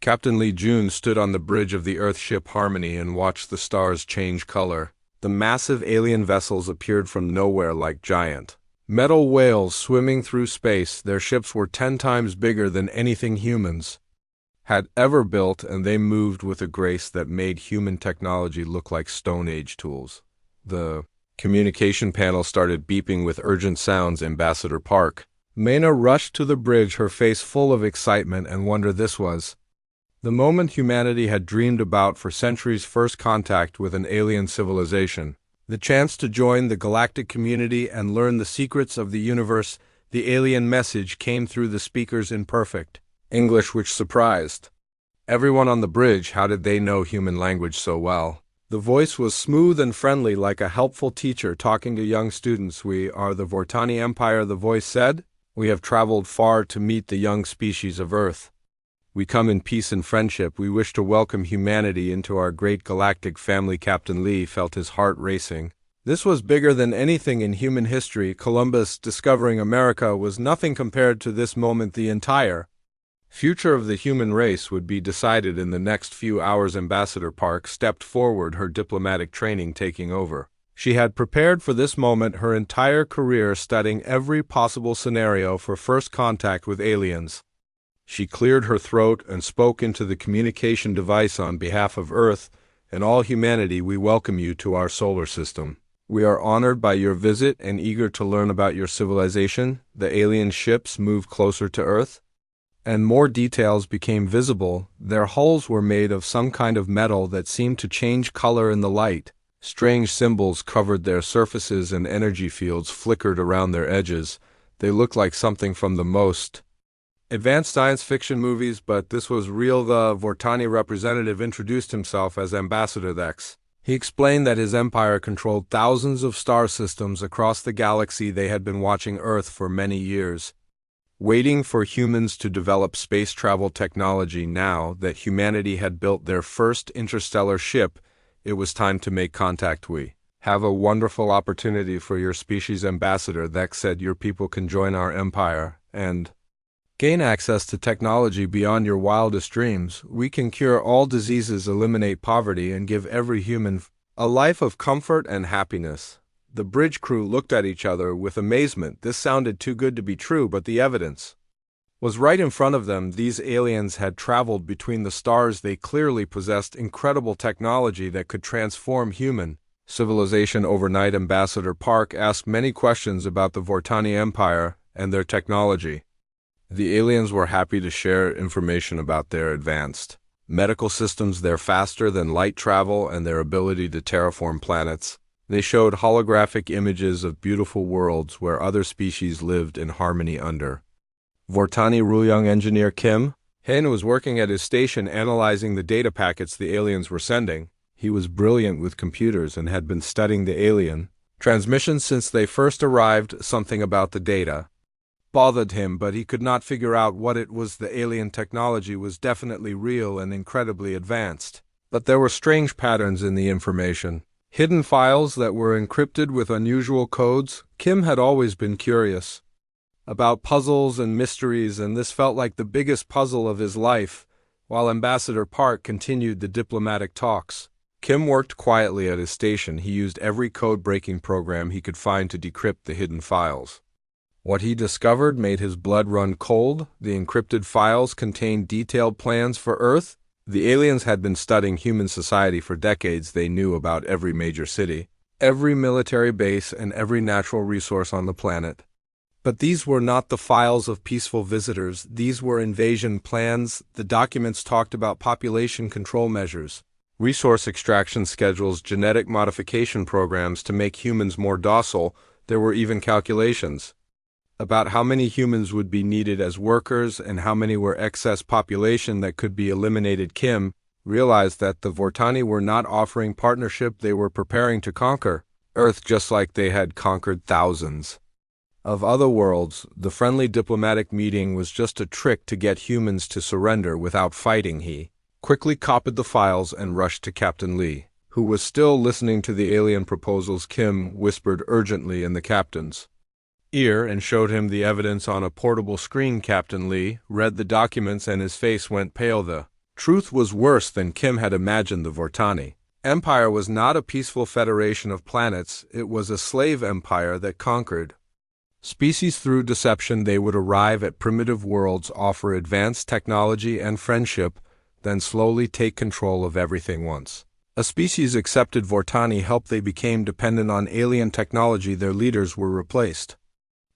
Captain Lee Jun stood on the bridge of the Earth ship Harmony and watched the stars change color. The massive alien vessels appeared from nowhere like giant metal whales swimming through space. Their ships were 10 times bigger than anything humans had ever built, and they moved with a grace that made human technology look like Stone Age tools. The communication panel started beeping with urgent sounds. Ambassador Park. Mena rushed to the bridge, her face full of excitement and wonder. This was the moment humanity had dreamed about for centuries: first contact with an alien civilization. The chance to join the galactic community and learn the secrets of the universe. The alien message came through the speakers in perfect English, which surprised everyone on the bridge. How did they know human language so well? The voice was smooth and friendly, like a helpful teacher talking to young students. "We are the Vortani Empire," the voice said. "We have traveled far to meet the young species of Earth. We come in peace and friendship. We wish to welcome humanity into our great galactic family." Captain Lee felt his heart racing. This was bigger than anything in human history. Columbus discovering America was nothing compared to this moment. The entire future of the human race would be decided in the next few hours. Ambassador Park stepped forward, her diplomatic training taking over. She had prepared for this moment her entire career, studying every possible scenario for first contact with aliens. She cleared her throat and spoke into the communication device. "On behalf of Earth and all humanity, we welcome you to our solar system. We are honored by your visit and eager to learn about your civilization." The alien ships moved closer to Earth, and more details became visible. Their hulls were made of some kind of metal that seemed to change color in the light. Strange symbols covered their surfaces and energy fields flickered around their edges. They looked like something from the most advanced science fiction movies, but this was real. The Vortani representative introduced himself as Ambassador Dex. He explained that his empire controlled thousands of star systems across the galaxy. They had been watching Earth for many years, waiting for humans to develop space travel technology. Now that humanity had built their first interstellar ship, it was time to make contact. "We have a wonderful opportunity for your species," Ambassador Dex said. "Your people can join our empire and gain access to technology beyond your wildest dreams. We can cure all diseases, eliminate poverty, and give every human a life of comfort and happiness." The bridge crew looked at each other with amazement. This sounded too good to be true, but the evidence was right in front of them. These aliens had traveled between the stars. They clearly possessed incredible technology that could transform human civilization overnight. Ambassador Park asked many questions about the Vortani Empire and their technology. The aliens were happy to share information about their advanced medical systems, their faster than light travel, and their ability to terraform planets. They showed holographic images of beautiful worlds where other species lived in harmony under Vortani rule. Young engineer Kim Hen was working at his station analyzing the data packets the aliens were sending. He was brilliant with computers and had been studying the alien transmissions since they first arrived. Something about the data bothered him, but he could not figure out what it was. The alien technology was definitely real and incredibly advanced, but there were strange patterns in the information, hidden files that were encrypted with unusual codes. Kim had always been curious about puzzles and mysteries, and this felt like the biggest puzzle of his life. While Ambassador Park continued the diplomatic talks, Kim worked quietly at his station. He used every code-breaking program he could find to decrypt the hidden files. What he discovered made his blood run cold. The encrypted files contained detailed plans for Earth. The aliens had been studying human society for decades. They knew about every major city, every military base, and every natural resource on the planet. But these were not the files of peaceful visitors. These were invasion plans. The documents talked about population control measures, resource extraction schedules, genetic modification programs to make humans more docile. There were even calculations about how many humans would be needed as workers and how many were excess population that could be eliminated. Kim realized that the Vortani were not offering partnership. They were preparing to conquer Earth just like they had conquered thousands of other worlds. The friendly diplomatic meeting was just a trick to get humans to surrender without fighting. He quickly copied the files and rushed to Captain Lee, who was still listening to the alien proposals. Kim whispered urgently in the captain's ear and showed him the evidence on a portable screen. Captain Lee read the documents and his face went pale. The Truth was worse than Kim had imagined the Vortani. Empire was not a peaceful federation of planets, it was a slave empire that conquered species through deception. They would arrive at primitive worlds, offer advanced technology and friendship, then slowly take control of everything once a species accepted Vortani help, they became dependent on alien technology. Their leaders were replaced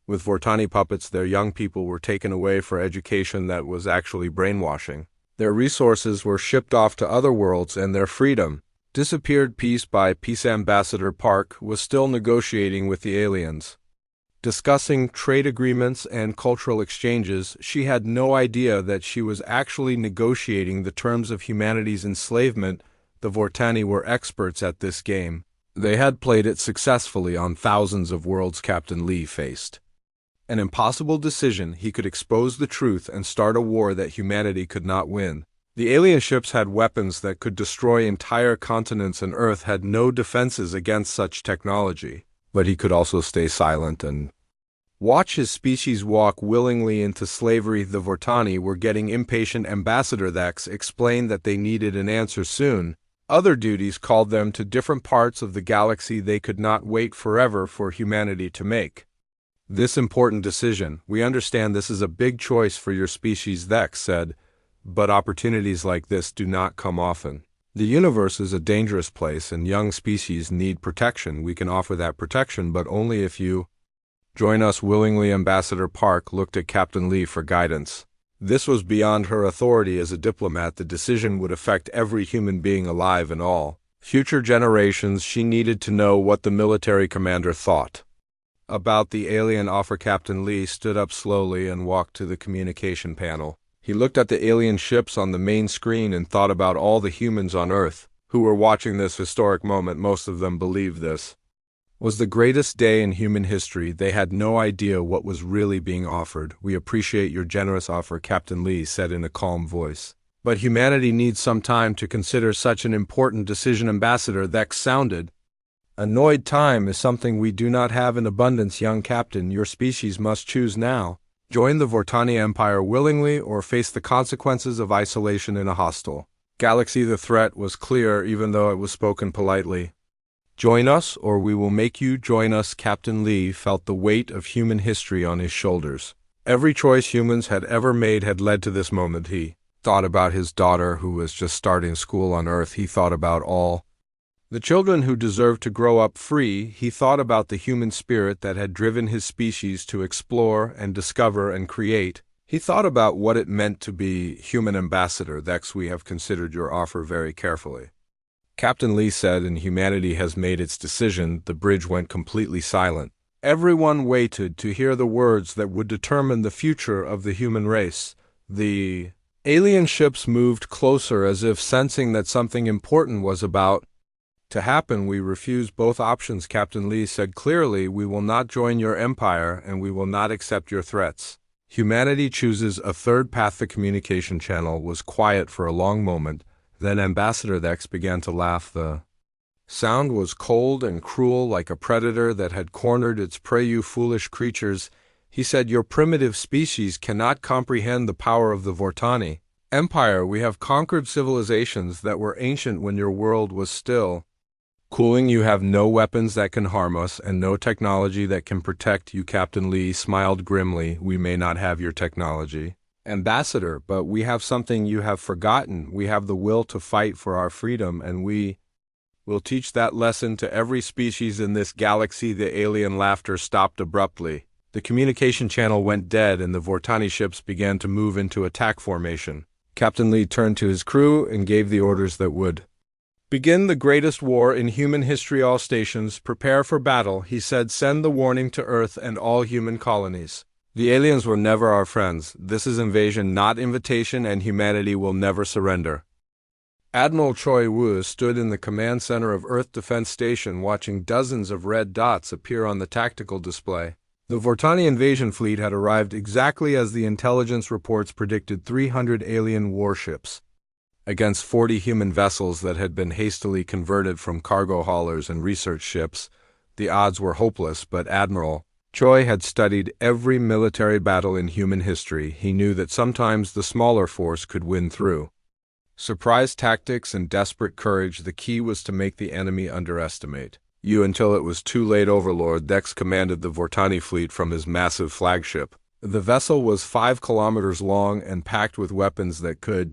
with Vortani puppets. Their young people were taken away for education that was actually brainwashing. Their resources were shipped off to other worlds and their freedom disappeared piece by piece. Ambassador Park was still negotiating with the aliens, discussing trade agreements and cultural exchanges. She had no idea that she was actually negotiating the terms of humanity's enslavement. The Vortani were experts at this game. They had played it successfully on thousands of worlds. Captain Lee faced an impossible decision. He could expose the truth and start a war that humanity could not win. The alien ships had weapons that could destroy entire continents, and Earth had no defenses against such technology. But he could also stay silent and watch his species walk willingly into slavery. The Vortani were getting impatient. Ambassador Thex explained that they needed an answer soon. Other duties called them to different parts of the galaxy. They could not wait forever for humanity to make this important decision. We understand this is a big choice for your species, Thex said, but opportunities like this do not come often. The universe is a dangerous place and young species need protection. We can offer that protection, but only if you join us willingly. Ambassador Park looked at Captain Lee for guidance. This was beyond her authority as a diplomat. The decision would affect every human being alive and all future generations. She needed to know what the military commander thought about the alien offer. Captain Lee stood up slowly and walked to the communication panel. He looked at the alien ships on the main screen and thought about all the humans on Earth who were watching this historic moment. Most of them believed this was the greatest day in human history. They had no idea what was really being offered. We appreciate your generous offer, Captain Lee said in a calm voice. But humanity needs some time to consider such an important decision. Ambassador Thex sounded annoyed. Time is something we do not have in abundance, young captain. Your species must choose now. Join the Vortani Empire willingly or face the consequences of isolation in a hostile galaxy. The threat was clear even though it was spoken politely. Join us or we will make you join us. Captain Lee felt the weight of human history on his shoulders. Every choice humans had ever made had led to this moment. He thought about his daughter who was just starting school on Earth. He thought about all the children who deserved to grow up free. He thought about the human spirit that had driven his species to explore and discover and create. He thought about what it meant to be human. Ambassador Thex, we have considered your offer very carefully, Captain Lee said, and humanity has made its decision. The bridge went completely silent. Everyone waited to hear the words that would determine the future of the human race. The alien ships moved closer as if sensing that something important was about to happen. We refuse both options, Captain Lee said clearly. We will not join your empire and we will not accept your threats. Humanity chooses a third path. The communication channel was quiet for a long moment. Then Ambassador Thex began to laugh. The sound was cold and cruel, like a predator that had cornered its prey. You foolish creatures, he said, your primitive species cannot comprehend the power of the Vortani Empire. We have conquered civilizations that were ancient when your world was still cooling. You have no weapons that can harm us and no technology that can protect you. Captain Lee smiled grimly. We may not have your technology, Ambassador, but we have something you have forgotten. We have the will to fight for our freedom, and we will teach that lesson to every species in this galaxy. The alien laughter stopped abruptly. The communication channel went dead and the Vortani ships began to move into attack formation. Captain Lee turned to his crew and gave the orders that would begin the greatest war in human history. All stations, prepare for battle, he said. Send the warning to Earth and all human colonies. The aliens were never our friends. This is invasion, not invitation, and humanity will never surrender. Admiral Choi Woo stood in the command center of Earth Defense Station watching dozens of red dots appear on the tactical display. The Vortani invasion fleet had arrived exactly as the intelligence reports predicted. 300 alien warships against 40 human vessels that had been hastily converted from cargo haulers and research ships. The odds were hopeless, but Admiral Choi had studied every military battle in human history. He knew that sometimes the smaller force could win through Surprise tactics and desperate courage, the key was to make the enemy underestimate you until it was too late. Overlord Dex commanded the Vortani fleet from his massive flagship. The vessel was 5 kilometers long and packed with weapons that could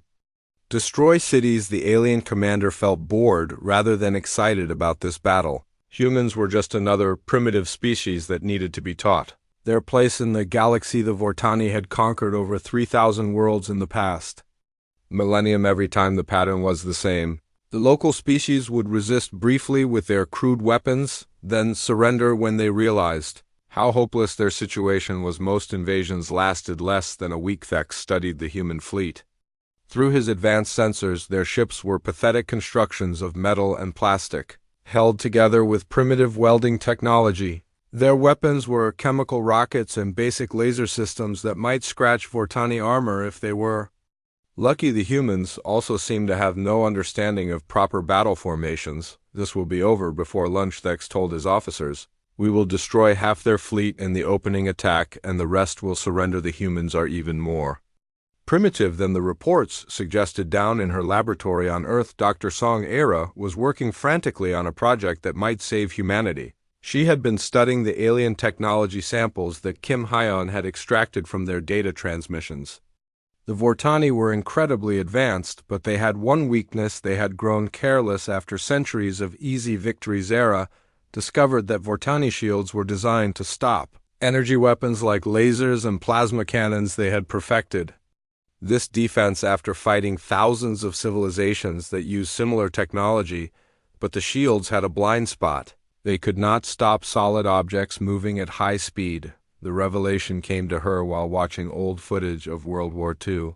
destroy cities. The alien commander felt bored rather than excited about this battle. Humans were just another primitive species that needed to be taught their place in the galaxy. The Vortani had conquered over 3,000 worlds in the past millennium. Every time the pattern was the same. The local species would resist briefly with their crude weapons, then surrender when they realized how hopeless their situation was. Most invasions lasted less than a week. Thex studied the human fleet. Through his advanced sensors, their ships were pathetic constructions of metal and plastic, held together with primitive welding technology. Their weapons were chemical rockets and basic laser systems that might scratch Vortani armor if they were lucky. The humans also seemed to have no understanding of proper battle formations. This will be over before lunch, Thex told his officers. We will destroy half their fleet in the opening attack, and the rest will surrender. The humans are even more primitive than the reports suggested. Down in her laboratory on Earth, Dr. Song Era was working frantically on a project that might save humanity. She had been studying the alien technology samples that Kim Hyon had extracted from their data transmissions. The Vortani were incredibly advanced, but they had one weakness. They had grown careless after centuries of easy victories. Era discovered that Vortani shields were designed to stop energy weapons like lasers and plasma cannons they had perfected this defense after fighting thousands of civilizations that used similar technology, but the shields had a blind spot. They could not stop solid objects moving at high speed. The revelation came to her while watching old footage of World War II.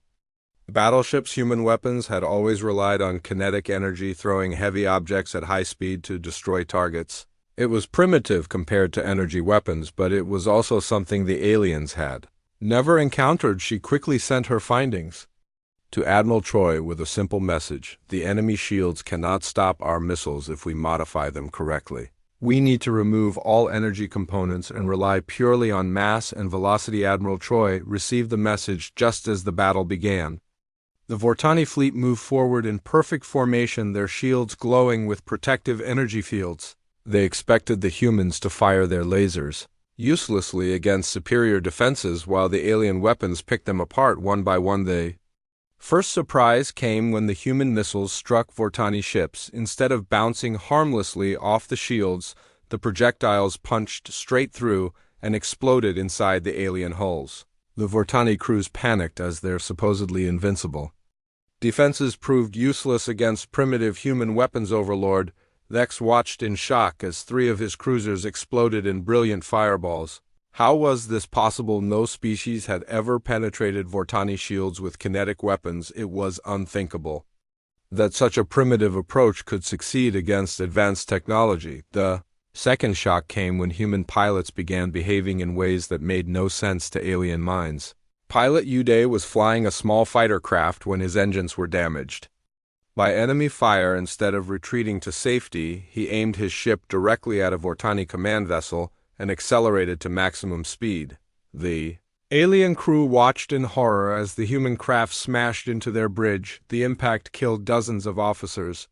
Battleships' human weapons had always relied on kinetic energy, throwing heavy objects at high speed to destroy targets. It was primitive compared to energy weapons, but it was also something the aliens had never encountered. She quickly sent her findings to Admiral Troy with a simple message: the enemy shields cannot stop our missiles if we modify them correctly. We need to remove all energy components and rely purely on mass and velocity. Admiral Troy received the message just as the battle began. The Vortani fleet moved forward in perfect formation, their shields glowing with protective energy fields. They expected the humans to fire their lasers uselessly against superior defenses while the alien weapons picked them apart one by one. The first surprise came when the human missiles struck Vortani ships. Instead of bouncing harmlessly off the shields, the projectiles punched straight through and exploded inside the alien hulls. The Vortani crews panicked as their supposedly invincible defenses proved useless against primitive human weapons. Overlord Thex watched in shock as 3 of his cruisers exploded in brilliant fireballs. How was this possible? No species had ever penetrated Vortani shields with kinetic weapons. It was unthinkable that such a primitive approach could succeed against advanced technology. The second shock came when human pilots began behaving in ways that made no sense to alien minds. Pilot Uday was flying a small fighter craft when his engines were damaged by enemy fire. Instead of retreating to safety, he aimed his ship directly at a Vortani command vessel and accelerated to maximum speed. The alien crew watched in horror as the human craft smashed into their bridge. The impact killed dozens of officers,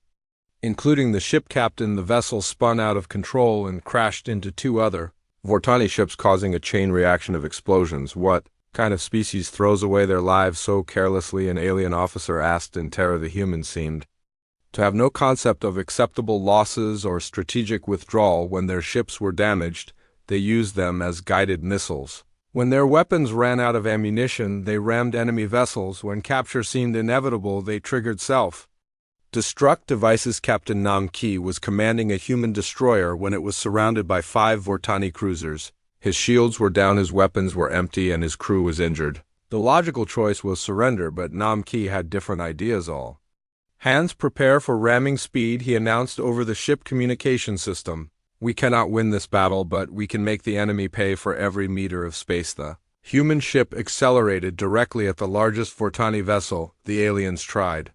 including the ship captain. The vessel spun out of control and crashed into 2 other Vortani ships, causing a chain reaction of explosions. What kind of species throws away their lives so carelessly? An alien officer asked in terror. The humans seemed to have no concept of acceptable losses or strategic withdrawal. When their ships were damaged, they used them as guided missiles. When their weapons ran out of ammunition, they rammed enemy vessels. When capture seemed inevitable, they triggered self-destruct devices. Captain Nam Ki was commanding a human destroyer when it was surrounded by 5 Vortani cruisers. His shields were down, his weapons were empty, and his crew was injured. The logical choice was surrender, but Nam Ki had different ideas. All hands prepare for ramming speed, he announced over the ship communication system. We cannot win this battle, but we can make the enemy pay for every meter of space. The human ship accelerated directly at the largest Vortani vessel. The aliens tried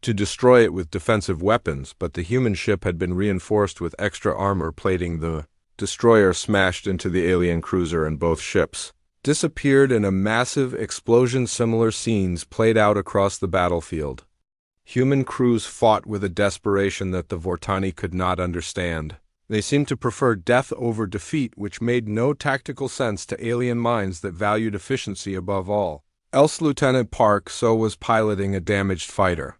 to destroy it with defensive weapons, but the human ship had been reinforced with extra armor plating. The destroyer smashed into the alien cruiser and both ships disappeared in a massive explosion. Similar scenes played out across the battlefield. Human crews fought with a desperation that the Vortani could not understand. They seemed to prefer death over defeat, which made no tactical sense to alien minds that valued efficiency above all. Else Lieutenant Park So was piloting a damaged fighter.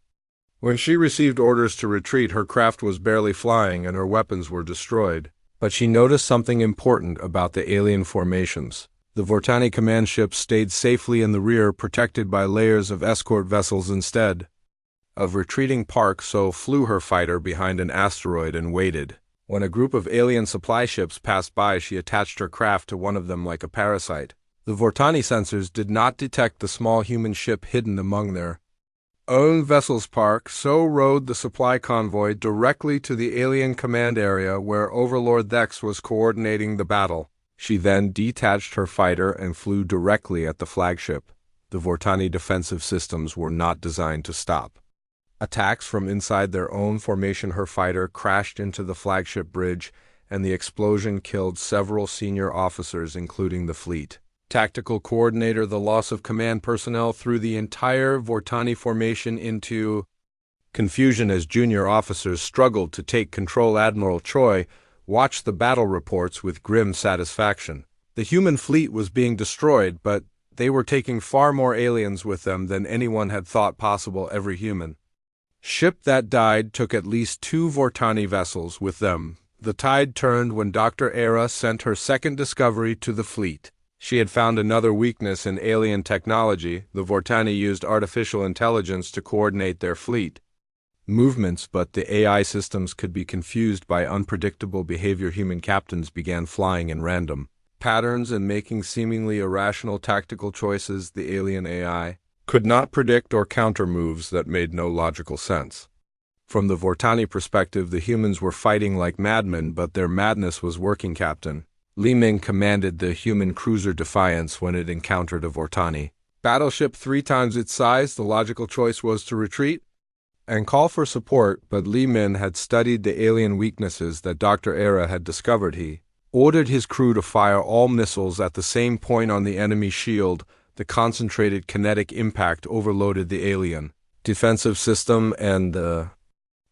When she received orders to retreat, her craft was barely flying and her weapons were destroyed. But she noticed something important about the alien formations. The Vortani command ships stayed safely in the rear, protected by layers of escort vessels instead of retreating. Park So flew her fighter behind an asteroid and waited. When a group of alien supply ships passed by, she attached her craft to one of them like a parasite. The Vortani sensors did not detect the small human ship hidden among their own vessels. Park So rode the supply convoy directly to the alien command area where Overlord Dex was coordinating the battle. She then detached her fighter and flew directly at the flagship. The Vortani defensive systems were not designed to stop attacks from inside their own formation. Her fighter crashed into the flagship bridge, and the explosion killed several senior officers, including the fleet tactical coordinator. The loss of command personnel threw the entire Vortani formation into confusion as junior officers struggled to take control. Admiral Choi watched the battle reports with grim satisfaction. The human fleet was being destroyed, but they were taking far more aliens with them than anyone had thought possible. Every human ship that died took at least 2 Vortani vessels with them. The tide turned when Dr. Era sent her second discovery to the fleet. She had found another weakness in alien technology. The Vortani used artificial intelligence to coordinate their fleet movements, but the AI systems could be confused by unpredictable behavior. Human captains began flying in random patterns and making seemingly irrational tactical choices. The alien AI could not predict or counter moves that made no logical sense. From the Vortani perspective, the humans were fighting like madmen, but their madness was working. Captain Li Ming commanded the human cruiser Defiance when it encountered a Vortani battleship 3 times its size. The logical choice was to retreat and call for support, but Li Ming had studied the alien weaknesses that Dr. Era had discovered. He ordered his crew to fire all missiles at the same point on the enemy shield. The concentrated kinetic impact overloaded the alien defensive system and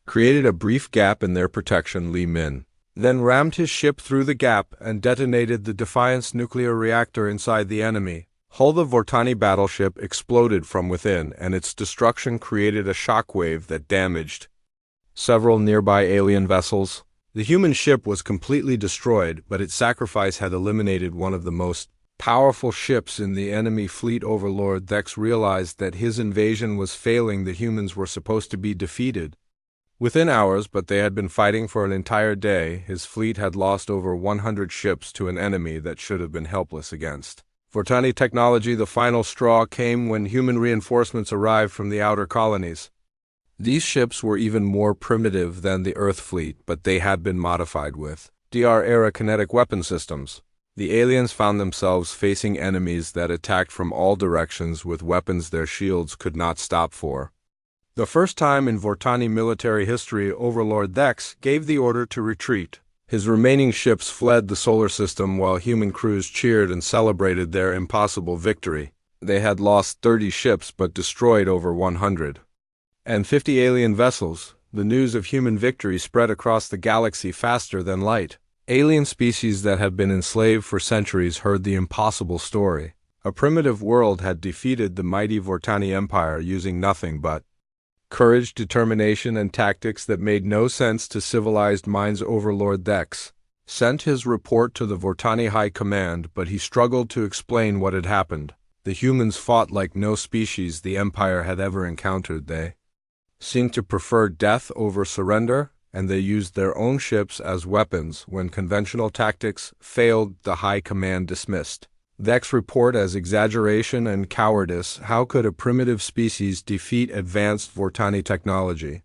created a brief gap in their protection. Li Ming then rammed his ship through the gap and detonated the Defiance nuclear reactor inside the enemy hull. The Vortani battleship exploded from within, and its destruction created a shockwave that damaged several nearby alien vessels. The human ship was completely destroyed, but its sacrifice had eliminated one of the most powerful ships in the enemy fleet. Overlord Dex realized that his invasion was failing. The humans were supposed to be defeated within hours, but they had been fighting for an entire day. His fleet had lost over 100 ships to an enemy that should have been helpless against Vortani technology. The final straw came when human reinforcements arrived from the outer colonies. These ships were even more primitive than the Earth fleet, but they had been modified with DR-era kinetic weapon systems. The aliens found themselves facing enemies that attacked from all directions with weapons their shields could not stop. For the first time in Vortani military history, Overlord Dex gave the order to retreat. His remaining ships fled the solar system while human crews cheered and celebrated their impossible victory. They had lost 30 ships but destroyed over 150 alien vessels. The news of human victory spread across the galaxy faster than light. Alien species that had been enslaved for centuries heard the impossible story. A primitive world had defeated the mighty Vortani Empire using nothing but courage, determination, and tactics that made no sense to civilized minds. Overlord Dex sent his report to the Vortani High Command, but he struggled to explain what had happened. The humans fought like no species the Empire had ever encountered. They seemed to prefer death over surrender, and they used their own ships as weapons. When conventional tactics failed, the High Command dismissed Dex's report as exaggeration and cowardice. How could a primitive species defeat advanced Vortani technology?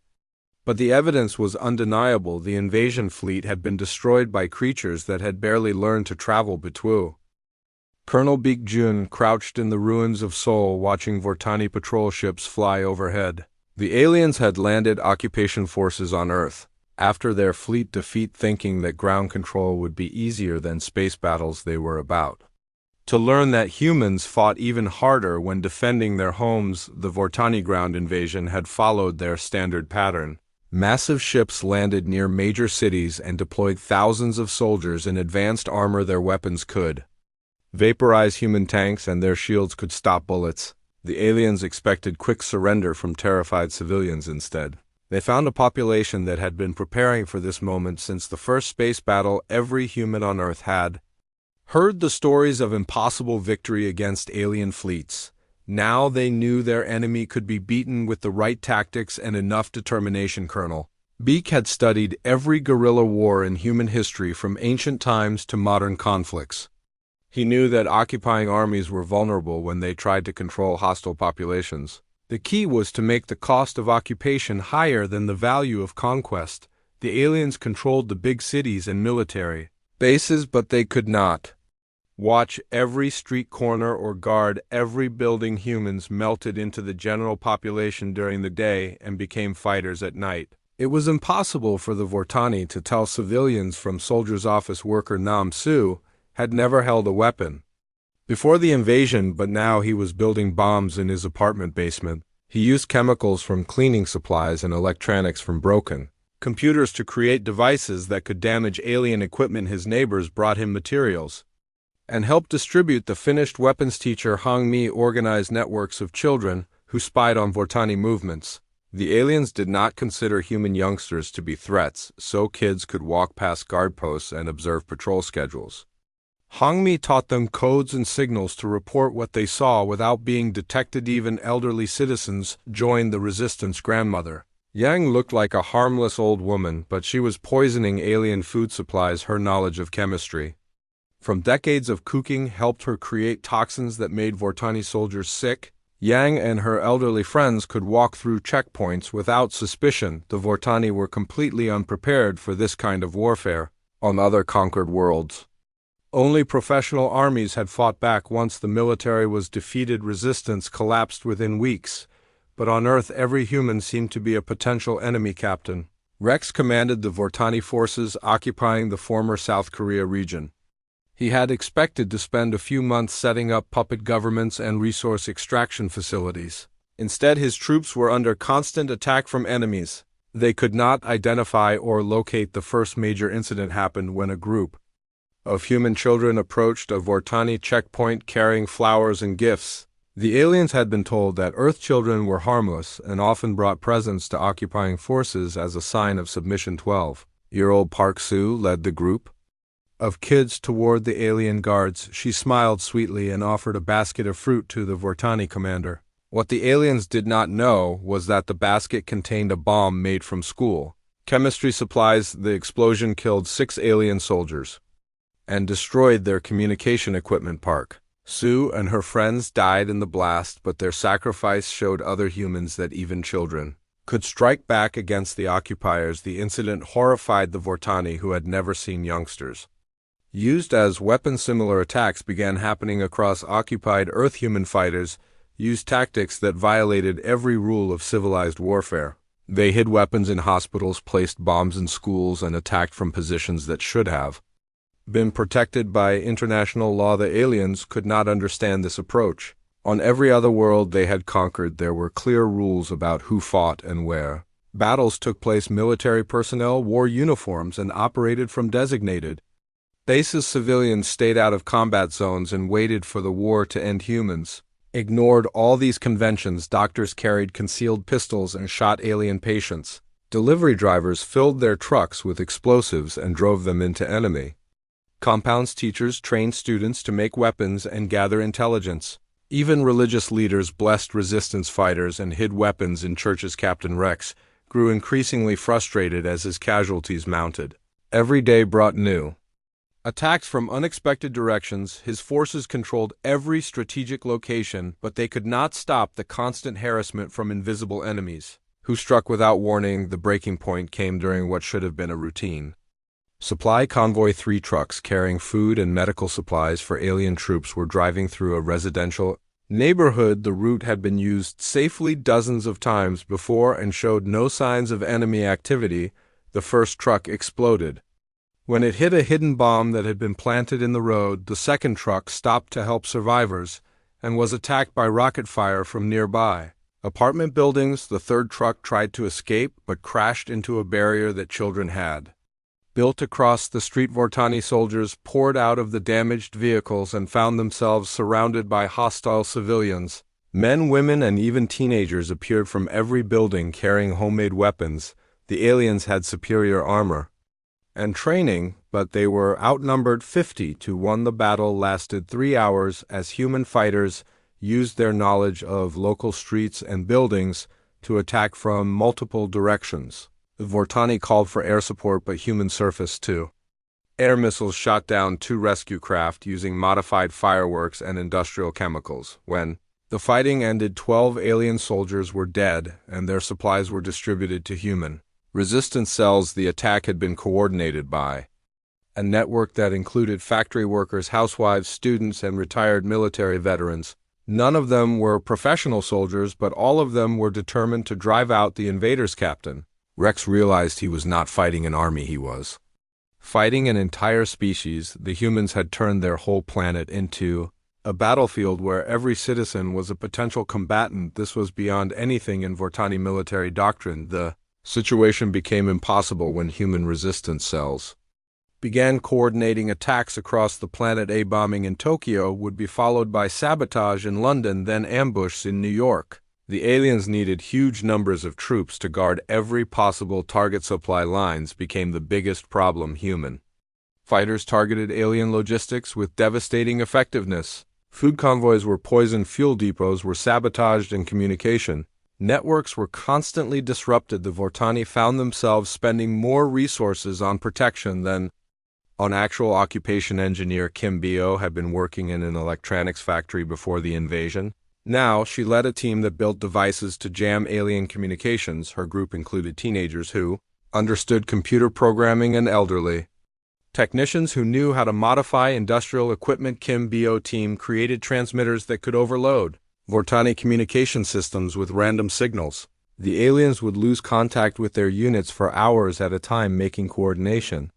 But the evidence was undeniable. The invasion fleet had been destroyed by creatures that had barely learned to travel between. Colonel Baek Jun crouched in the ruins of Seoul watching Vortani patrol ships fly overhead. The aliens had landed occupation forces on Earth after their fleet defeat, thinking that ground control would be easier than space battles. They were about To learn that humans fought even harder when defending their homes, the Vortani ground invasion had followed their standard pattern. Massive ships landed near major cities and deployed thousands of soldiers in advanced armor their weapons could vaporize human tanks, and their shields could stop bullets. The aliens expected quick surrender from terrified civilians instead. They found a population that had been preparing for this moment since the first space battle. Every human on Earth had heard the stories of impossible victory against alien fleets. Now they knew their enemy could be beaten with the right tactics and enough determination. Colonel Beak had studied every guerrilla war in human history from ancient times to modern conflicts. He knew that occupying armies were vulnerable when they tried to control hostile populations. The key was to make the cost of occupation higher than the value of conquest. The aliens controlled the big cities and military bases, but they could not watch every street corner or guard every building. Humans melted into the general population during the day and became fighters at night. It was impossible for the Vortani to tell civilians from soldiers. Office worker Nam Su had never held a weapon before the invasion, but now he was building bombs in his apartment basement. He used chemicals from cleaning supplies and electronics from broken computers to create devices that could damage alien equipment. His neighbors brought him materials and helped distribute the finished weapons. Teacher Hong Mi organized networks of children who spied on Vortani movements. The aliens did not consider human youngsters to be threats, so kids could walk past guard posts and observe patrol schedules. Hong Mi taught them codes and signals to report what they saw without being detected. Even elderly citizens joined the resistance. Grandmother Yang looked like a harmless old woman, but she was poisoning alien food supplies. Her knowledge of chemistry from decades of cooking helped her create toxins that made Vortani soldiers sick. Yang and her elderly friends could walk through checkpoints without suspicion. The Vortani were completely unprepared for this kind of warfare. On other conquered worlds, only professional armies had fought back once the military was defeated. Resistance collapsed within weeks, but on Earth every human seemed to be a potential enemy. Captain Rex commanded the Vortani forces occupying the former South Korea region. He had expected to spend a few months setting up puppet governments and resource extraction facilities. Instead, his troops were under constant attack from enemies. They could not identify or locate. The first major incident happened when a group of human children approached a Vortani checkpoint carrying flowers and gifts. The aliens had been told that Earth children were harmless and often brought presents to occupying forces as a sign of submission. 12-year-old Park Soo led the group of kids toward the alien guards. She smiled sweetly and offered a basket of fruit to the Vortani commander. What the aliens did not know was that the basket contained a bomb made from school chemistry supplies. The explosion killed 6 alien soldiers and destroyed their communication equipment. Park Soo and her friends died in the blast, but their sacrifice showed other humans that even children could strike back against the occupiers. The incident horrified the Vortani, who had never seen youngsters used as weapons. Similar attacks began happening across occupied Earth. Human fighters used tactics that violated every rule of civilized warfare. They hid weapons in hospitals, placed bombs in schools, and attacked from positions that should have been protected by international law. The aliens could not understand this approach. On every other world they had conquered, there were clear rules about who fought and where. Battles took place. Military personnel wore uniforms and operated from designated bases. Civilians stayed out of combat zones and waited for the war to end. Humans ignored all these conventions. Doctors carried concealed pistols and shot alien patients. Delivery drivers filled their trucks with explosives and drove them into enemy compounds. Teachers trained students to make weapons and gather intelligence. Even religious leaders blessed resistance fighters and hid weapons in churches. Captain Rex grew increasingly frustrated as his casualties mounted. Every day brought new attacks from unexpected directions. His forces controlled every strategic location, but they could not stop the constant harassment from invisible enemies, who struck without warning. The breaking point came during what should have been a routine supply convoy. 3 trucks carrying food and medical supplies for alien troops were driving through a residential neighborhood. The route had been used safely dozens of times before and showed no signs of enemy activity. The first truck exploded When it hit a hidden bomb that had been planted in the road, the second truck stopped to help survivors and was attacked by rocket fire from nearby apartment buildings. The third truck tried to escape but crashed into a barrier that children had built across the street. Vortani soldiers poured out of the damaged vehicles and found themselves surrounded by hostile civilians. Men, women, and even teenagers appeared from every building carrying homemade weapons. The aliens had superior armor and training, but they were outnumbered 50-1. The battle lasted 3 hours as human fighters used their knowledge of local streets and buildings to attack from multiple directions. The Vortani called for air support, but humans surfaced too. Air missiles shot down 2 rescue craft using modified fireworks and industrial chemicals. When the fighting ended, 12 alien soldiers were dead, and their supplies were distributed to human resistance cells. The attack had been coordinated by a network that included factory workers, housewives, students, and retired military veterans. None of them were professional soldiers, but all of them were determined to drive out the invaders. Captain Rex realized he was not fighting an army, he was fighting an entire species. The humans had turned their whole planet into a battlefield where every citizen was a potential combatant. This was beyond anything in Vortani military doctrine. The situation became impossible when human resistance cells began coordinating attacks across the planet. A bombing in Tokyo would be followed by sabotage in London, then ambush in New York. The aliens needed huge numbers of troops to guard every possible target. Supply lines became the biggest problem. Human fighters targeted alien logistics with devastating effectiveness. Food convoys were poisoned, fuel depots were sabotaged, and communication networks were constantly disrupted. The Vortani found themselves spending more resources on protection than on actual occupation. Engineer Kim Bio had been working in an electronics factory before the invasion. Now she led a team that built devices to jam alien communications. Her group included teenagers who understood computer programming and elderly technicians who knew how to modify industrial equipment. Kim Bio team created transmitters that could overload Vortani communication systems with random signals. The aliens would lose contact with their units for hours at a time, making coordination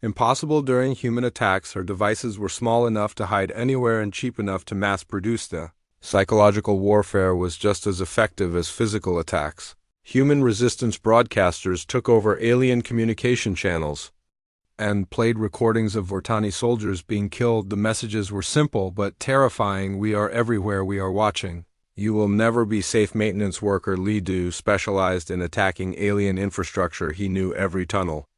impossible during human attacks. Her devices were small enough to hide anywhere and cheap enough to mass produce. The psychological warfare was just as effective as physical attacks. Human resistance broadcasters took over alien communication channels and played recordings of Vortani soldiers being killed. The messages were simple but terrifying. We are everywhere, we are watching. You will never be safe. Maintenance worker Li Du specialized in attacking alien infrastructure. He knew every tunnel,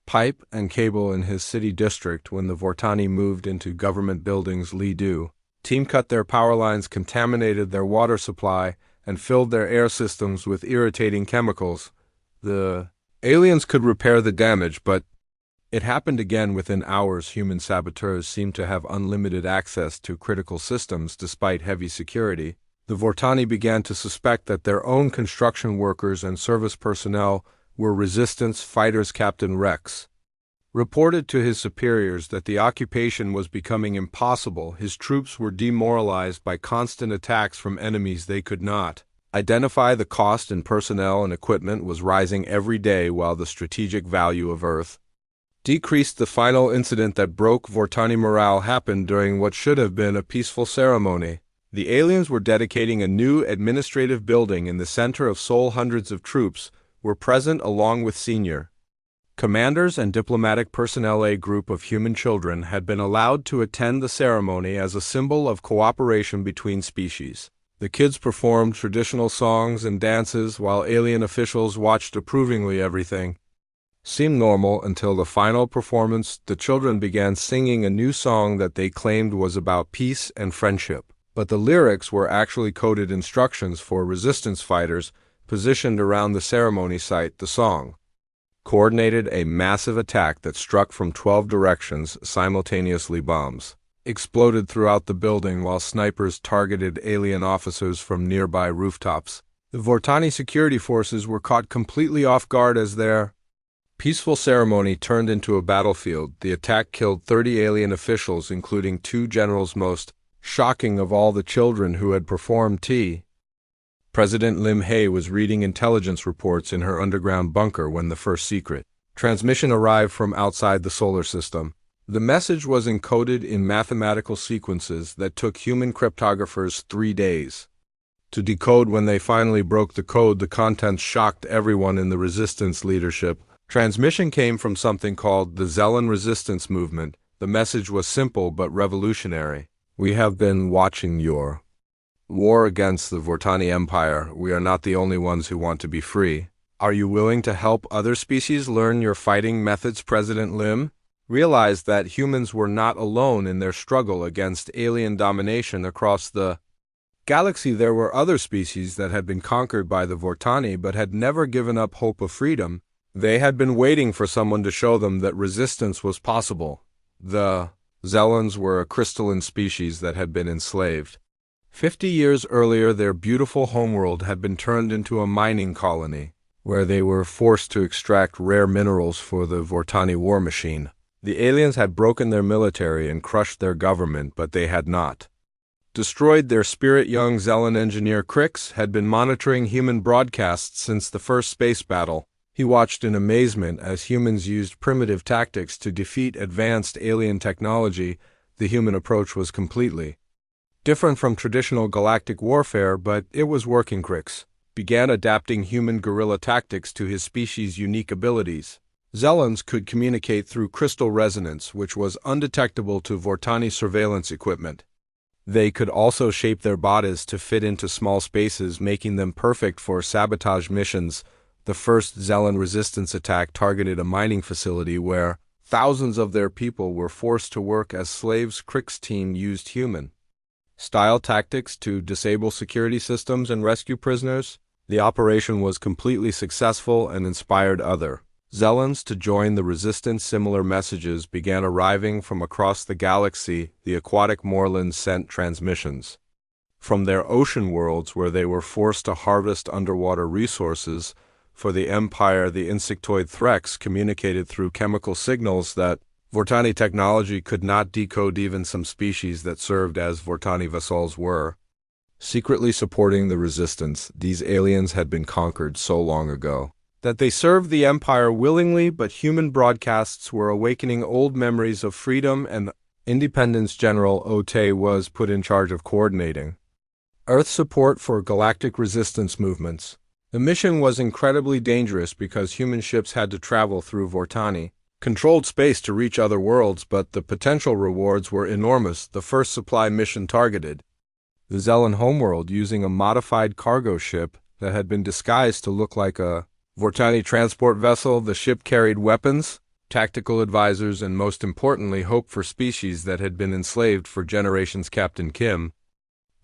pipe, and cable in his city district. When the Vortani moved into government buildings, Li Du team cut their power lines, contaminated their water supply, and filled their air systems with irritating chemicals. The aliens could repair the damage, but it happened again within hours. Human saboteurs seemed to have unlimited access to critical systems despite heavy security. The Vortani began to suspect that their own construction workers and service personnel were resistance fighters. Captain Rex reported to his superiors that the occupation was becoming impossible. His troops were demoralized by constant attacks from enemies they could not identify. The cost in personnel and equipment was rising every day, while the strategic value of Earth decreased. The final incident that broke Vortani morale happened during what should have been a peaceful ceremony. The aliens were dedicating a new administrative building in the center of Seoul. Hundreds of troops were present along with senior commanders and diplomatic personnel. A group of human children had been allowed to attend the ceremony as a symbol of cooperation between species. The kids performed traditional songs and dances while alien officials watched approvingly. Everything seemed normal until the final performance. The children began singing a new song that they claimed was about peace and friendship, but the lyrics were actually coded instructions for resistance fighters positioned around the ceremony site. The song coordinated a massive attack that struck from 12 directions simultaneously. Bombs exploded throughout the building while snipers targeted alien officers from nearby rooftops. The Vortani security forces were caught completely off guard as their peaceful ceremony turned into a battlefield. The attack killed 30 alien officials, including 2 generals. Most shocking of all, the children who had performed President Lim Hae was reading intelligence reports in her underground bunker when the first secret Transmission arrived from outside the solar system. The message was encoded in mathematical sequences that took human cryptographers 3 days to decode. When they finally broke the code, the contents shocked everyone in the resistance leadership. Transmission came from something called the Zelen resistance movement. The message was simple but revolutionary. We have been watching your war against the Vortani Empire. We are not the only ones who want to be free. Are you willing to help other species learn your fighting methods? President Lim realized that humans were not alone in their struggle against alien domination across the galaxy. There were other species that had been conquered by the Vortani but had never given up hope of freedom. They had been waiting for someone to show them that resistance was possible. The Zelens were a crystalline species that had been enslaved. 50 years earlier, their beautiful homeworld had been turned into a mining colony, where they were forced to extract rare minerals for the Vortani war machine. The aliens had broken their military and crushed their government, but they had not destroyed their spirit. Young Zelen engineer Crix had been monitoring human broadcasts since the first space battle. He watched in amazement as humans used primitive tactics to defeat advanced alien technology. The human approach was completely different from traditional galactic warfare, but it was working. Crix began adapting human guerrilla tactics to his species' unique abilities. Zelens could communicate through crystal resonance, which was undetectable to Vortani surveillance equipment. They could also shape their bodies to fit into small spaces, making them perfect for sabotage missions. The first Zelen resistance attack targeted a mining facility where thousands of their people were forced to work as slaves. Crick's team used human-style tactics to disable security systems and rescue prisoners. The operation was completely successful and inspired other Zelens to join the resistance. Similar messages began arriving from across the galaxy. The aquatic moorlands sent transmissions from their ocean worlds, where they were forced to harvest underwater resources for the Empire. The insectoid Threx communicated through chemical signals that Vortani technology could not decode. Even some species that served as Vortani vassals were secretly supporting the resistance. These aliens had been conquered so long ago that they served the Empire willingly, but human broadcasts were awakening old memories of freedom and independence. General Ote was put in charge of coordinating Earth support for galactic resistance movements. The mission was incredibly dangerous because human ships had to travel through Vortani-controlled space to reach other worlds, but the potential rewards were enormous. The first supply mission targeted the Zelen homeworld using a modified cargo ship that had been disguised to look like a Vortani transport vessel. The ship carried weapons, tactical advisors, and most importantly, hope for species that had been enslaved for generations. Captain Kim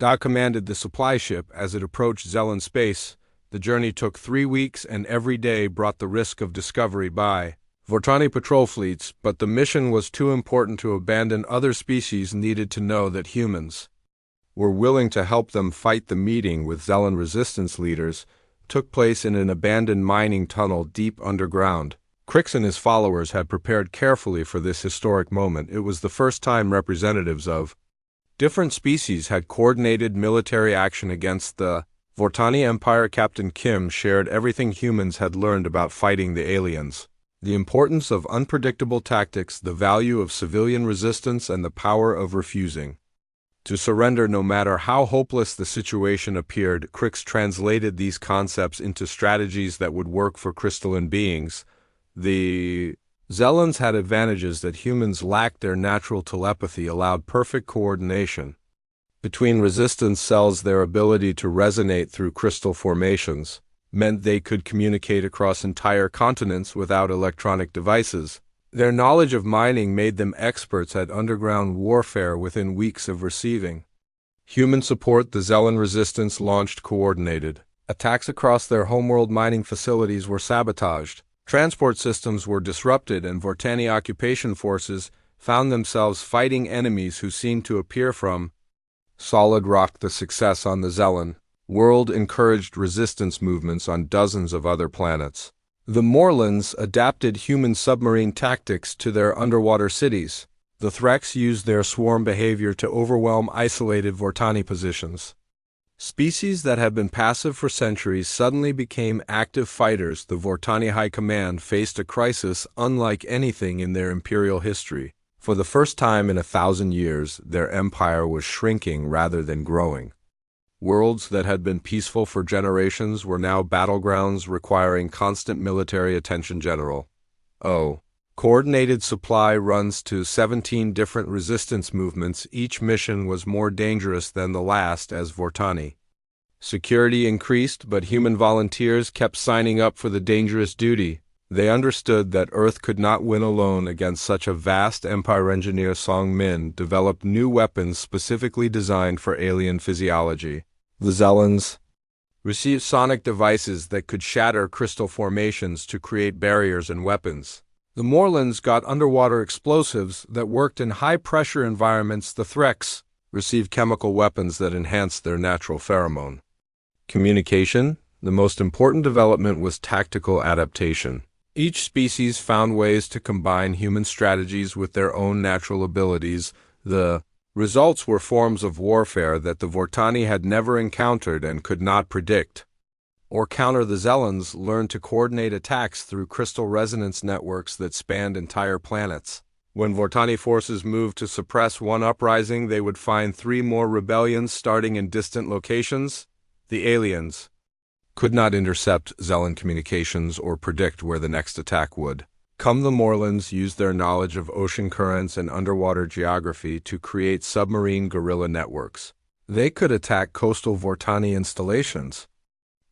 Da commanded the supply ship as it approached Zelen space. The journey took 3 weeks, and every day brought the risk of discovery by Vortani patrol fleets, but the mission was too important to abandon. Other species needed to know that humans were willing to help them fight. The meeting with Zelen resistance leaders took place in an abandoned mining tunnel deep underground. Crix and his followers had prepared carefully for this historic moment. It was the first time representatives of different species had coordinated military action against the Vortani Empire. Captain Kim shared everything humans had learned about fighting the aliens, the importance of unpredictable tactics, the value of civilian resistance, and the power of refusing to surrender no matter how hopeless the situation appeared. Crix translated these concepts into strategies that would work for crystalline beings. The Zelens had advantages that humans lacked. Their natural telepathy allowed perfect coordination between resistance cells. Their ability to resonate through crystal formations meant they could communicate across entire continents without electronic devices. Their knowledge of mining made them experts at underground warfare. Within weeks of receiving human support, the Zelen resistance launched coordinated attacks across their homeworld. Mining facilities were sabotaged, transport systems were disrupted, and Vortani occupation forces found themselves fighting enemies who seemed to appear from solid rock. The success on the Zelen world encouraged resistance movements on dozens of other planets. The Moorlands adapted human submarine tactics to their underwater cities. The Threx used their swarm behavior to overwhelm isolated Vortani positions. Species that had been passive for centuries suddenly became active fighters. The Vortani High Command faced a crisis unlike anything in their imperial history. For the first time in 1,000 years, their empire was shrinking rather than growing. Worlds that had been peaceful for generations were now battlegrounds requiring constant military attention. Coordinated supply runs to 17 different resistance movements. Each mission was more dangerous than the last as Vortani. Security increased, but human volunteers kept signing up for the dangerous duty. They understood that Earth could not win alone against such a vast empire. Engineer Song Min developed new weapons specifically designed for alien physiology. The Zelans received sonic devices that could shatter crystal formations to create barriers and weapons. The Morlans got underwater explosives that worked in high-pressure environments. The Threks received chemical weapons that enhanced their natural pheromone. Communication. The most important development was tactical adaptation. Each species found ways to combine human strategies with their own natural abilities. The results were forms of warfare that the Vortani had never encountered and could not predict or counter. The Zelans learned to coordinate attacks through crystal resonance networks that spanned entire planets. When Vortani forces moved to suppress one uprising, they would find 3 more rebellions starting in distant locations. The aliens could not intercept Zelan communications or predict where the next attack would come. The Morlans used their knowledge of ocean currents and underwater geography to create submarine guerrilla networks. They could attack coastal Vortani installations,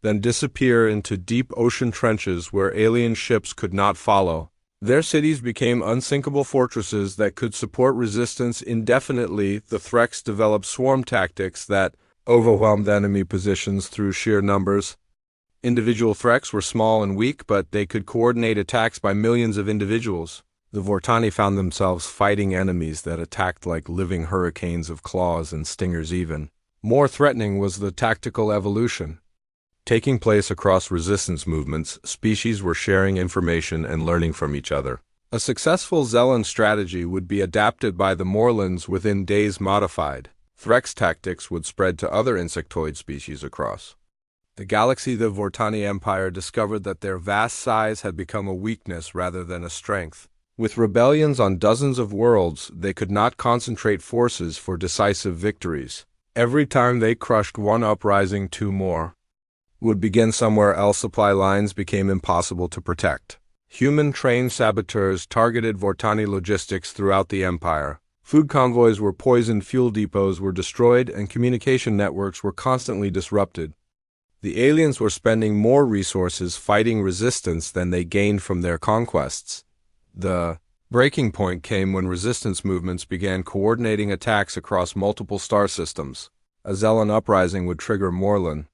then disappear into deep ocean trenches where alien ships could not follow. Their cities became unsinkable fortresses that could support resistance indefinitely. The Threks developed swarm tactics that overwhelmed enemy positions through sheer numbers. Individual Threks were small and weak, but they could coordinate attacks by millions of individuals. The Vortani found themselves fighting enemies that attacked like living hurricanes of claws and stingers. Even more threatening was the tactical evolution taking place across resistance movements. Species were sharing information and learning from each other. A successful Zelan strategy would be adapted by the Morlans within days. Modified Threks tactics would spread to other insectoid species across the galaxy. The Vortani Empire discovered that their vast size had become a weakness rather than a strength. With rebellions on dozens of worlds, they could not concentrate forces for decisive victories. Every time they crushed one uprising, 2 more would begin somewhere else. Supply lines became impossible to protect. Human-trained saboteurs targeted Vortani logistics throughout the empire. Food convoys were poisoned, fuel depots were destroyed, and communication networks were constantly disrupted. The aliens were spending more resources fighting resistance than they gained from their conquests. The breaking point came when resistance movements began coordinating attacks across multiple star systems. A Zelan uprising would trigger Morlan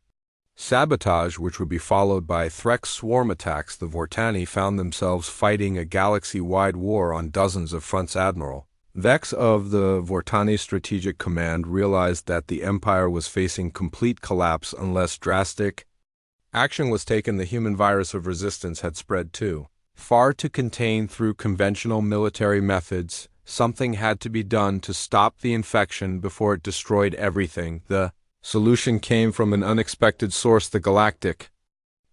sabotage, which would be followed by Threk swarm attacks. The Vortani found themselves fighting a galaxy-wide war on dozens of fronts. Admiral Vex of the Vortani Strategic Command realized that the Empire was facing complete collapse unless drastic action was taken. The human virus of resistance had spread too far to contain through conventional military methods. Something had to be done to stop the infection before it destroyed everything. The solution came from an unexpected source: the Galactic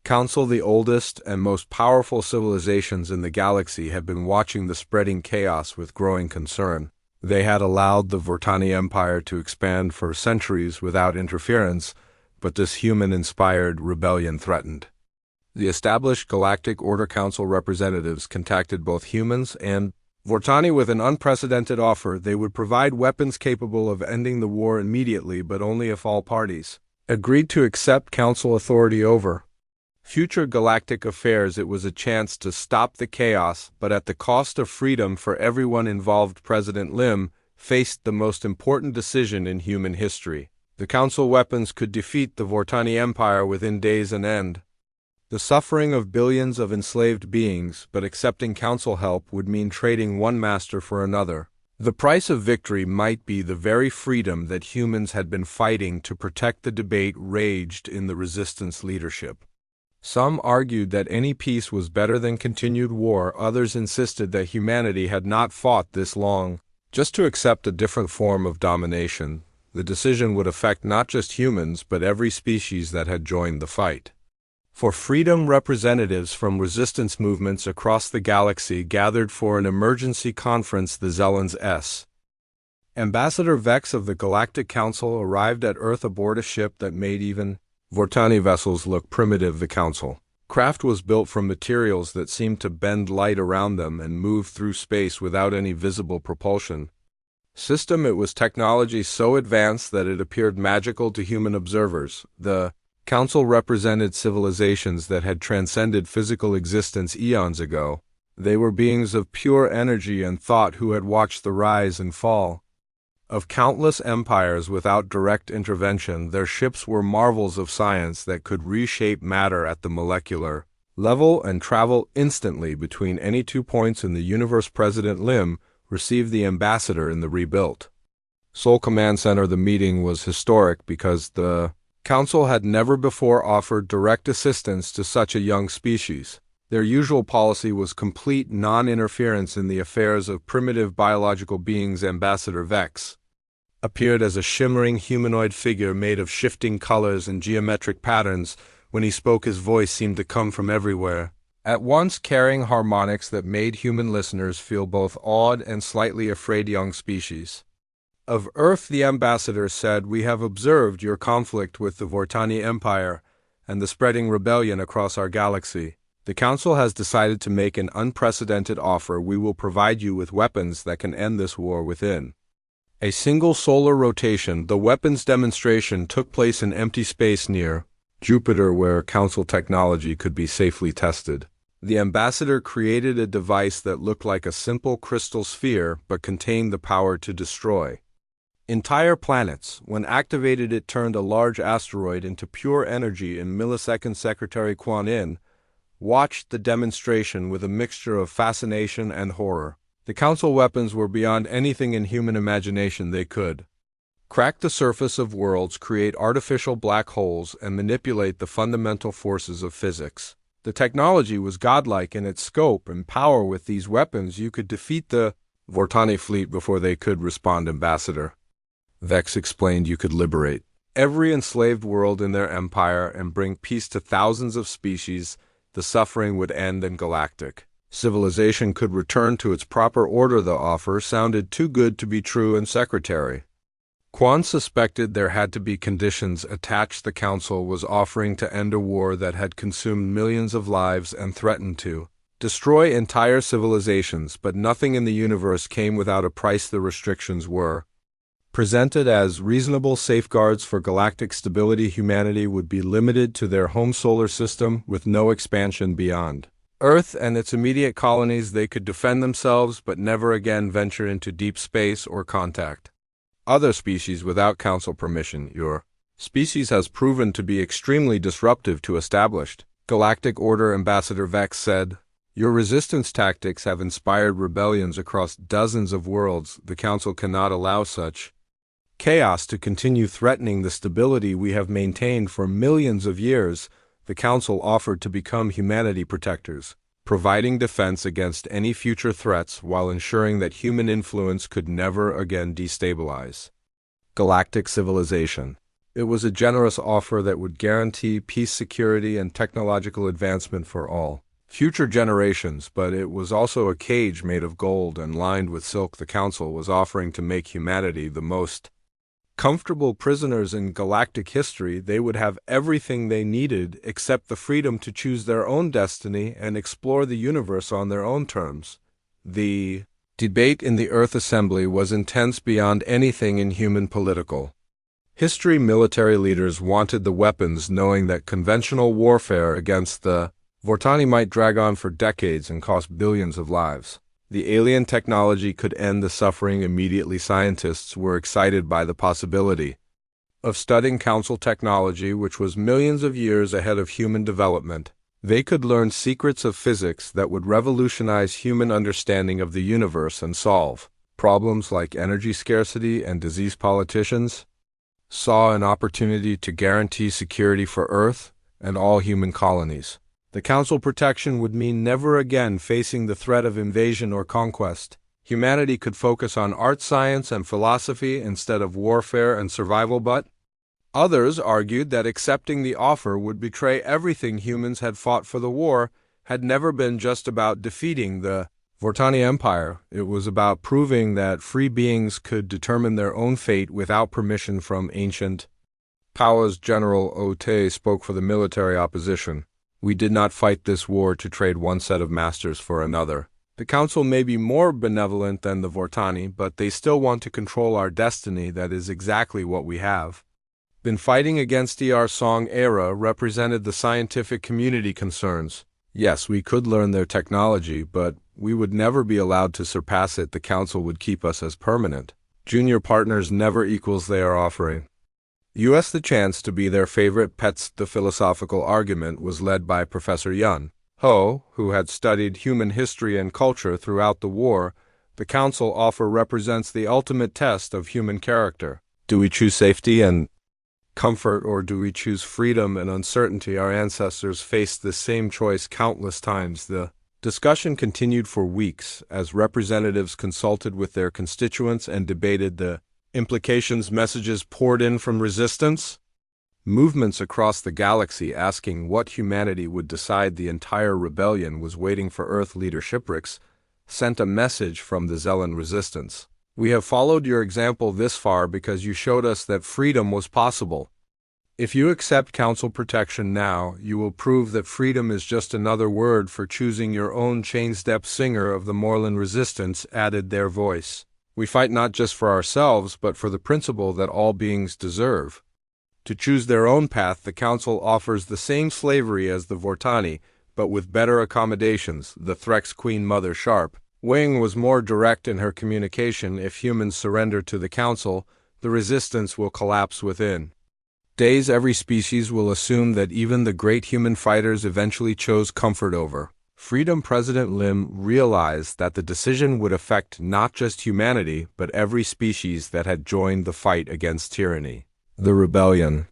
Council. The oldest and most powerful civilizations in the galaxy had been watching the spreading chaos with growing concern. They had allowed the Vortani Empire to expand for centuries without interference, but this human-inspired rebellion threatened. The established Galactic Order Council representatives contacted both humans and Vortani with an unprecedented offer. They would provide weapons capable of ending the war immediately, but only if all parties agreed to accept Council authority over future galactic affairs. It was a chance to stop the chaos, but at the cost of freedom for everyone involved. President Lim faced the most important decision in human history. The Council weapons could defeat the Vortani Empire within days and end the suffering of billions of enslaved beings, but accepting Council help would mean trading one master for another. The price of victory might be the very freedom that humans had been fighting to protect. The debate raged in the resistance leadership. Some argued that any peace was better than continued war. Others insisted that humanity had not fought this long just to accept a different form of domination. The decision would affect not just humans but every species that had joined the fight. For freedom, representatives from resistance movements across the galaxy gathered for an emergency conference. The Zelens S. Ambassador Vex of the Galactic Council arrived at Earth aboard a ship that made even Vortani vessels look primitive. The Council craft was built from materials that seemed to bend light around them and move through space without any visible propulsion system. It was technology so advanced that it appeared magical to human observers. The Council represented civilizations that had transcended physical existence eons ago. They were beings of pure energy and thought who had watched the rise and fall of countless empires without direct intervention. Their ships were marvels of science that could reshape matter at the molecular level and travel instantly between any 2 points in the universe. President Lim received the ambassador in the rebuilt Sol Command Center. The meeting was historic because the Council had never before offered direct assistance to such a young species. Their usual policy was complete non-interference in the affairs of primitive biological beings. Ambassador Vex appeared as a shimmering humanoid figure made of shifting colors and geometric patterns. When he spoke, his voice seemed to come from everywhere, at once carrying harmonics that made human listeners feel both awed and slightly afraid. Young species of Earth, the ambassador said, we have observed your conflict with the Vortani Empire and the spreading rebellion across our galaxy. The Council has decided to make an unprecedented offer. We will provide you with weapons that can end this war within a single solar rotation. The weapons demonstration took place in empty space near Jupiter, where Council technology could be safely tested. The ambassador created a device that looked like a simple crystal sphere but contained the power to destroy entire planets. When activated, it turned a large asteroid into pure energy in milliseconds. Secretary Quan In watched the demonstration with a mixture of fascination and horror. The Council weapons were beyond anything in human imagination. They could crack the surface of worlds, create artificial black holes, and manipulate the fundamental forces of physics. The technology was godlike in its scope and power. With these weapons, you could defeat the Vortani fleet before they could respond. Ambassador Vex explained, you could liberate every enslaved world in their empire and bring peace to thousands of species. The suffering would end and galactic civilization could return to its proper order. The offer sounded too good to be true, and Secretary Quan suspected there had to be conditions attached. The Council was offering to end a war that had consumed millions of lives and threatened to destroy entire civilizations, but nothing in the universe came without a price. The restrictions were presented as reasonable safeguards for galactic stability. Humanity would be limited to their home solar system with no expansion beyond Earth and its immediate colonies. They could defend themselves but never again venture into deep space or contact other species without Council permission. Your species has proven to be extremely disruptive to established galactic order, Ambassador Vex said. Your resistance tactics have inspired rebellions across dozens of worlds. The Council cannot allow such chaos to continue threatening the stability we have maintained for millions of years. The Council offered to become humanity protectors, providing defense against any future threats while ensuring that human influence could never again destabilize galactic civilization. It was a generous offer that would guarantee peace, security, and technological advancement for all future generations, but it was also a cage made of gold and lined with silk. The Council was offering to make humanity the most comfortable prisoners in galactic history. They would have everything they needed except the freedom to choose their own destiny and explore the universe on their own terms. The debate in the Earth Assembly was intense beyond anything in human political history. Military leaders wanted the weapons, knowing that conventional warfare against the Vortani might drag on for decades and cost billions of lives. The alien technology could end the suffering immediately. Scientists were excited by the possibility of studying Council technology, which was millions of years ahead of human development. They could learn secrets of physics that would revolutionize human understanding of the universe and solve problems like energy scarcity and disease. Politicians saw an opportunity to guarantee security for Earth and all human colonies. The Council protection would mean never again facing the threat of invasion or conquest. humanity could focus on art, science, and philosophy instead of warfare and survival, but others argued that accepting the offer would betray everything humans had fought for. The war had never been just about defeating the Vortani Empire. It was about proving that free beings could determine their own fate without permission from ancient powers. General Ote spoke for the military opposition. We did not fight this war to trade one set of masters for another. The Council may be more benevolent than the Vortani, but they still want to control our destiny. That is exactly what we have been fighting against. Our Song era represented the scientific community concerns. Yes, we could learn their technology, but we would never be allowed to surpass it. The Council would keep us as permanent junior partners never equals they are offering US the chance to be their favorite pets. The philosophical argument was led by Professor Yun Ho, who had studied human history and culture throughout the war. The Council offer represents the ultimate test of human character. Do we choose safety and comfort, or do we choose freedom and uncertainty? Our ancestors faced the same choice countless times. The discussion continued for weeks as representatives consulted with their constituents and debated the implications. Messages poured in from resistance movements across the galaxy asking what humanity would decide. The entire rebellion was waiting for Earth leader. Shipwrecks sent a message from the Zellan resistance. We have followed your example this far because you showed us that freedom was possible. If you accept Council protection now, you will prove that freedom is just another word for choosing your own. Chainstep Singer of the Morland Resistance added their voice. We fight not just for ourselves, but for the principle that all beings deserve to choose their own path. The Council offers the same slavery as the Vortani, but with better accommodations. The Threx Queen Mother Sharp Wing was more direct in her communication. If humans surrender to the Council, the resistance will collapse within days. Every species will assume that even the great human fighters eventually chose comfort over freedom. President Lim realized that the decision would affect not just humanity, but every species that had joined the fight against tyranny. The rebellion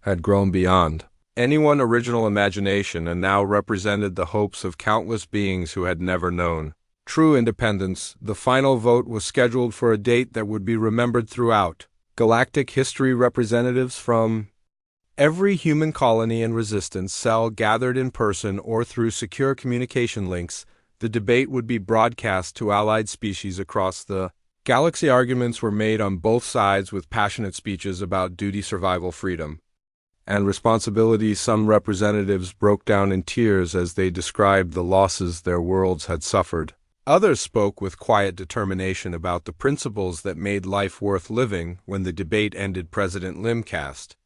had grown beyond anyone's original imagination and now represented the hopes of countless beings who had never known true independence. The final vote was scheduled for a date that would be remembered throughout galactic history. Representatives from every human colony and resistance cell gathered in person or through secure communication links. The debate would be broadcast to allied species across the galaxy. Arguments were made on both sides with passionate speeches about duty, survival, freedom, and responsibility. Some representatives broke down in tears as they described the losses their worlds had suffered. Others spoke with quiet determination about the principles that made life worth living. When the debate ended, President Lim cast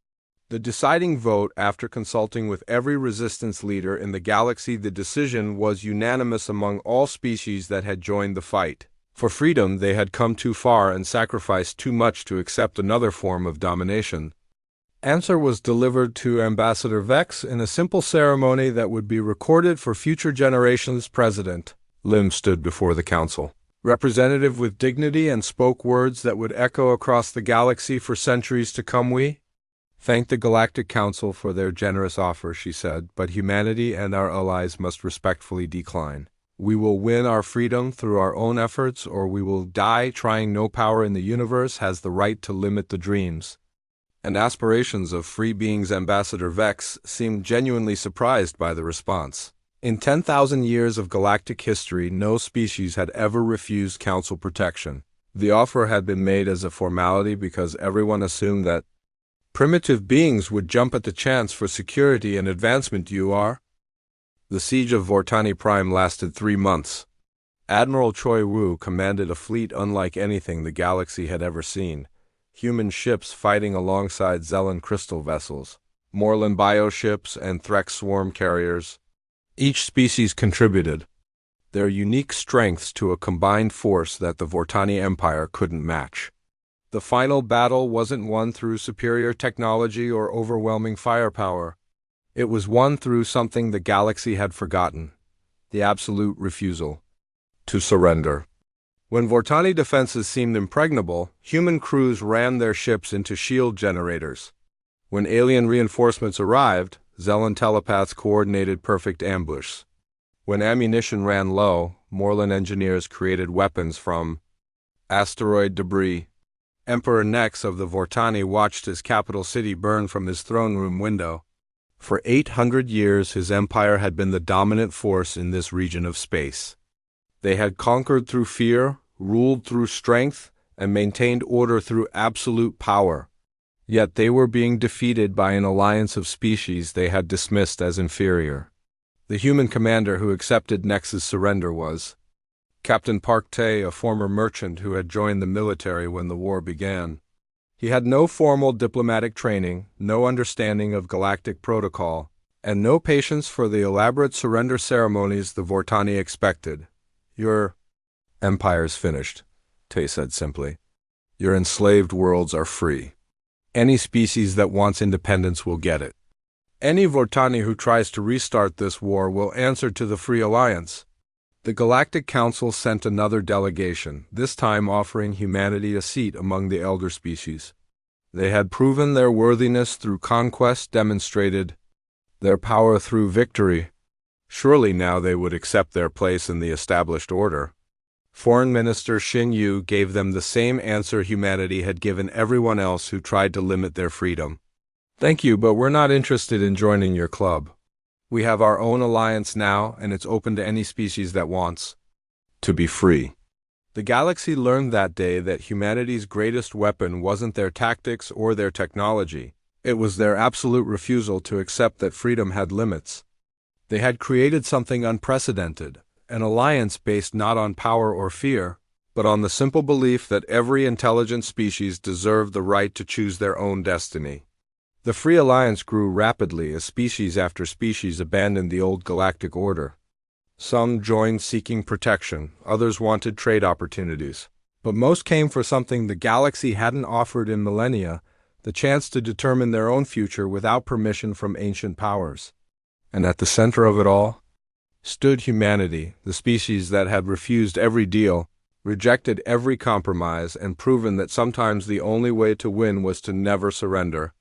the deciding vote after consulting with every resistance leader in the galaxy. The decision was unanimous among all species that had joined the fight for freedom. They had come too far and sacrificed too much to accept another form of domination. Answer was delivered to Ambassador Vex in a simple ceremony that would be recorded for future generations. President Lim stood before the Council representative with dignity and spoke words that would echo across the galaxy for centuries to come. We thank the Galactic Council for their generous offer, she said, but humanity and our allies must respectfully decline. We will win our freedom through our own efforts, or we will die trying. No power in the universe has the right to limit the dreams and aspirations of free beings. Ambassador Vex seemed genuinely surprised by the response. In 10,000 years of galactic history, no species had ever refused Council protection. The offer had been made as a formality because everyone assumed that primitive beings would jump at the chance for security and advancement. The siege of Vortani Prime lasted 3 months. Admiral Choi Wu commanded a fleet unlike anything the galaxy had ever seen. Human ships fighting alongside Zellan crystal vessels, Morland bioships, and Threx swarm carriers. Each species contributed their unique strengths to a combined force that the Vortani Empire couldn't match. The final battle wasn't won through superior technology or overwhelming firepower. It was won through something the galaxy had forgotten: the absolute refusal to surrender. When Vortani defenses seemed impregnable, human crews ran their ships into shield generators. When alien reinforcements arrived, Zellan telepaths coordinated perfect ambush. When ammunition ran low, Morlin engineers created weapons from asteroid debris. Emperor Nex of the Vortani watched his capital city burn from his throne room window. For 800 years, his empire had been the dominant force in this region of space. They had conquered through fear, ruled through strength, and maintained order through absolute power. Yet they were being defeated by an alliance of species they had dismissed as inferior. The human commander who accepted Nex's surrender was Captain Park Tay, a former merchant who had joined the military when the war began. He had no formal diplomatic training, no understanding of galactic protocol, and no patience for the elaborate surrender ceremonies the Vortani expected. "Your empire's finished," Tay said simply. "Your enslaved worlds are free. Any species that wants independence will get it. Any Vortani who tries to restart this war will answer to the Free Alliance." The Galactic Council sent another delegation, this time offering humanity a seat among the elder species. They had proven their worthiness through conquest, demonstrated their power through victory. Surely now they would accept their place in the established order. Foreign Minister Xin Yu gave them the same answer humanity had given everyone else who tried to limit their freedom. "Thank you, but we're not interested in joining your club. We have our own alliance now, and it's open to any species that wants to be free." The galaxy learned that day that humanity's greatest weapon wasn't their tactics or their technology. It was their absolute refusal to accept that freedom had limits. They had created something unprecedented, an alliance based not on power or fear, but on the simple belief that every intelligent species deserved the right to choose their own destiny. The Free Alliance grew rapidly as species after species abandoned the old galactic order. Some joined seeking protection, others wanted trade opportunities. But most came for something the galaxy hadn't offered in millennia, the chance to determine their own future without permission from ancient powers. And at the center of it all stood humanity, the species that had refused every deal, rejected every compromise, and proven that sometimes the only way to win was to never surrender.